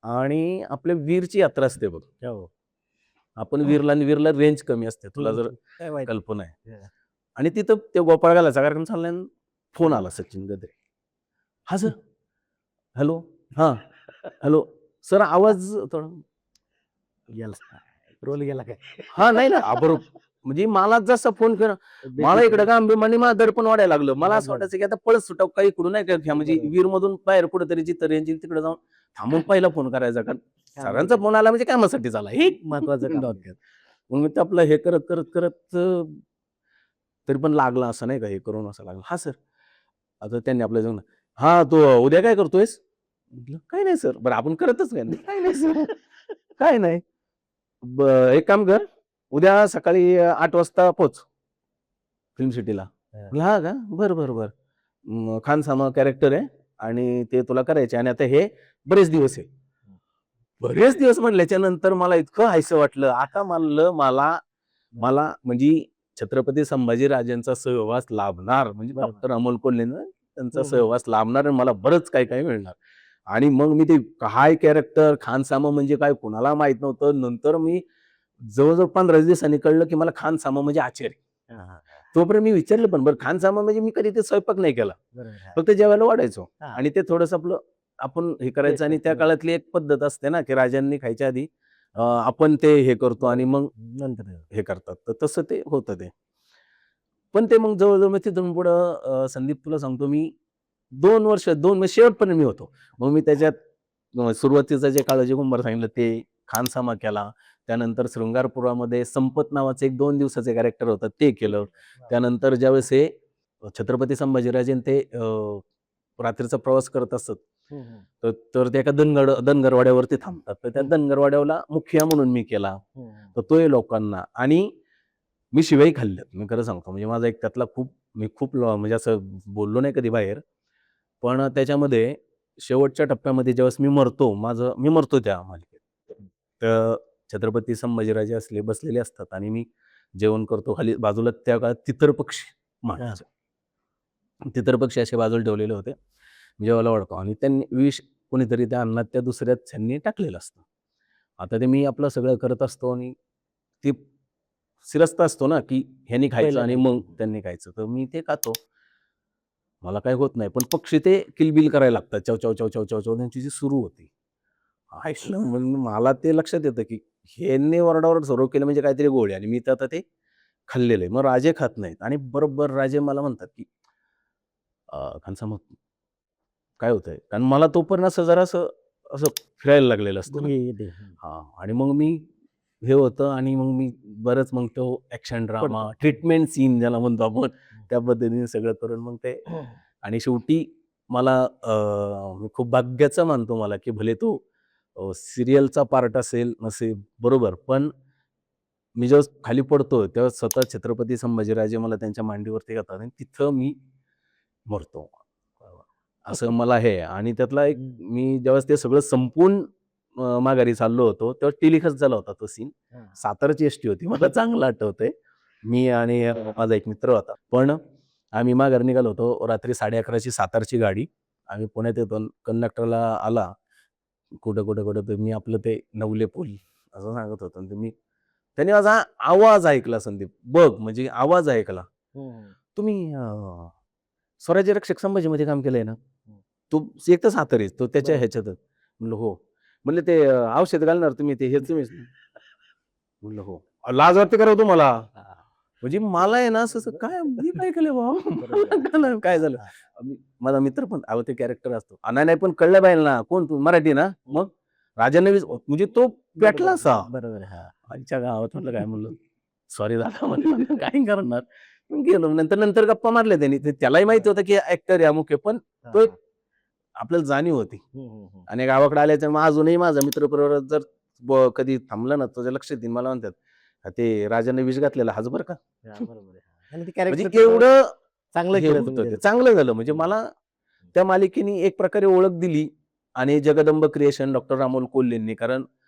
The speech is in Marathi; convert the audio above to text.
आणि आपल्या वीरची यात्रा असते बघ. हो. आपण वीरला रेंज कमी असते, तुला जर काय माहिती. कल्पना आहे. आणि तिथं ते गोपाळ घालायचा कार्यक्रम चाललाय आणि फोन आला सचिन गद्रे. "हां सर." "हॅलो." "हां." "हॅलो." "सर आवाज थोडा." गेला रोल गेला काय. हां, नाही ना म्हणजे मला जसा फोन केला, मला इकडे गांभीर्याने माझं दडपण वाढायला लागलं. मला असं वाटायचं की आता पळत सुटावं काही इकडून नाही का म्हणजे वीरमधून बाहेर कुठेतरी जिथं रेंज येईल तिकडे जाऊन थांबून पहिला फोन करायचा. कारण सरांचा फोन आला म्हणजे कामासाठी झाला. हे महत्वाचं काम आहे. डोक्यात. मग मी ते आपलं हे करत तरी पण लागला असं नाही का हे करून असं लागलं. "हां सर." आता त्यांनी आपल्या जाऊन, "हां, तू उद्या काय करतोयस?" म्हटलं, "काही नाही सर." "बरं आपण करतच काय?" "काही नाही सर." "काय नाही?" "एक काम कर, उद्या सकाळी 8 वाजता पोहोच फिल्म सिटीला." म्हटलं, "हां का? बरं, बरं, बरं." खान सामा कॅरेक्टर आहे आणि ते तुला करायचे आणि आता हे बरेच दिवस आहे. बरेच दिवस म्हणल्याच्या नंतर मला इतकं हायसं वाटलं. आता म्हणलं मला मला म्हणजे छत्रपती संभाजीराजांचा सहवास लाभणार म्हणजे बरोबर. डॉक्टर अमोल कोल्हेनं त्यांचा हं, हं. सहवास लाभणार आणि मला बरंच काही मिळणार. आणि मग मी ते काय कॅरेक्टर खानसामा म्हणजे काय कुणाला माहित नव्हतं. नंतर मी जवळ-जवळ 15 दिवसांनी कळलं, की मला खानसामा म्हणजे आचार्य. हां, हां. तोपर्यंत मी विचारलं पण बरं खानसामा म्हणजे मी कधी ते स्वयंपाक नाही केला. बरोबर. हां. फक्त जेवायला वाढायचो हां. आणि ते थोडंसं आपलं आपण हे करायचं आणि टेस्ट त्या बरोबर. काळातली एक पद्धत असते ना, की राजांनी खायच्या आधी आपण ते हे करतो आणि मग नंतर हे करतात. तर तसं ते होतं ते. पण ते मग जवळ-जवळ मी तिथून पुढं संदीप तुला सांगतो मी 2 वर्ष 2 म्हणजे शेवटपर्यंत मी होतो. मग मी त्याच्यात सुरुवातीचं जे काळोजी कुंभार सांगितलं ते, खानसामा केला. त्यानंतर शृंगारपुरामध्ये संपत नावाचं एक 2 दिवसाचं कॅरेक्टर होतं ते केलं. त्यानंतर ज्यावेळेस हे छत्रपती संभाजीराजे आणि ते रात्रीचा प्रवास करत असतात. हं, हं. तर ते एका धनगरवाड्यावरती थांबतात. तर त्या धनगरवाड्याला मुखिया म्हणून मी केला. हं, हं. तर तोही लोकांना आणि मी शिव्याही खाल्ल्यात. मी खरं सांगतो. म्हणजे माझा एक त्यातला मी खूप म्हणजे असं बोललो नाही कधी बाहेर. पण त्याच्यामध्ये शेवटच्या टप्प्यामध्ये ज्यावेळेस मी मरतो त्या मालिकेत. तर छत्रपती संभाजीराजे बसलेले असतात आणि मी जेवण करतो. खाली बाजूला त्या काळात तितर पक्षी म्हणायचे. तितर पक्षी असे बाजूला ठेवलेले होते. मी जेवायला वाढतो आणि त्यांनी विष कोणीतरी त्या अन्नात त्या दुसऱ्याच ह्यांनी टाकलेलं असतं. आता ते मी आपलं सगळं करत असतो आणि ती सिरस्ता असतो ना, की ह्यानी खायचं आणि मग त्यांनी खायचं. तर मी ते खातो. मला काही होत नाही. पण पक्षी ते किलबिल करायला लागतात. चव, चव, चव, चव, चव, चव त्यांची जी सुरू होती. ऐकलं मग मला ते लक्षात येतं, की ह्यांनी ओरडा सुरू केलं म्हणजे काहीतरी गोड आहे आणि मी तर आता ते खाल्लेलं आहे. मग राजे खात नाहीत आणि बरोबर राजे मला म्हणतात, की "खानसामा काय होतंय?" कारण मला तोपर्यंत असं जरासं असं फिरायला लागलेलं असतं ना. हां. आणि मग मी हे होतं आणि मग मी बरंच मग तो ॲक्शन ड्रामा, ट्रीटमेंट सीन ज्याला म्हणतो आपण, त्या पद्धतीने सगळं करून मग ते आणि शेवटी मला मी खूप भाग्याचं मानतो मला, की भले तो सीरियलचा पार्ट असेल, नसेल बरोबर. पण मी जेव्हा खाली पडतो, तेव्हा स्वतः छत्रपती संभाजीराजे मला त्यांच्या मांडीवरती घेतात आणि तिथं मी मरतो. असं मला हे आहे आणि त्यातला एक मी ज्यावेळेस ते सगळं संपवून माघारी चाललो होतो, तेव्हा टेलिकास्ट झाला होता तो सीन. साताराची एसटी होती. मला चांगलं आठवतंय. मी आणि माझा एक मित्र होता. पण आम्ही माघारी निघालो होतो. रात्री 11:30ची सातारची गाडी. आम्ही पुण्यात येतो. कंडक्टरला आला, कुठं तर मी आपलं ते नवले पूल असं सांगत होतो. आणि त्याने माझा आवाज ऐकला संदीप. बघ म्हणजे आवाज ऐकला. तुम्ही स्वराज्य रक्षक संभाजीमध्ये काम केलंय ना? तो एक तर सातारीच. तो त्याच्या ह्याच्यातच. म्हणलं, "हो." म्हणले, "ते औषध घालणार तुम्ही ते हेच तुम्हीच ना?" म्हणलं, "हो." लाज वाटते का रे तुम्हाला? म्हणजे मला आहे ना असं काय मी काय केलं बाबा? काय झालं? माझा मित्र पण अहो ते कॅरेक्टर असतो. नाही, नाही पण कळलं पाहिजे ना. कोण तू? मराठी ना? मग राजांना म्हणजे तो पेटला असा. बरोबर. हां. आईच्या गावात म्हटलं काय म्हणलं, "सॉरी दादा" म्हणलं, "काय करणार?" मग गेलो. नंतर गप्पा मारल्या त्यांनी. त्यालाही माहिती होतं की ॲक्टर आहे अमुक आहे. पण तो एक आपल्याला जाणीव होती. आणि गावाकडे आल्याच्या मग अजूनही माझा मित्रपरिवार जर कधी थांबला ना, तुझ्या लक्षात येईल मला म्हणतात, ते राजाने विष घातलेला हाच बरं का?" बरोबर आहे. आणि ते म्हणजे कॅरेक्टर एवढं चांगलं हे केलं होतं तुम्ही ते. त्याचं. चांगलं झालं म्हणजे मला त्या मालिकेने एक प्रकारे ओळख दिली आणि जगदंब क्रिएशन डॉक्टर अमोल कोल्हेंनी कारण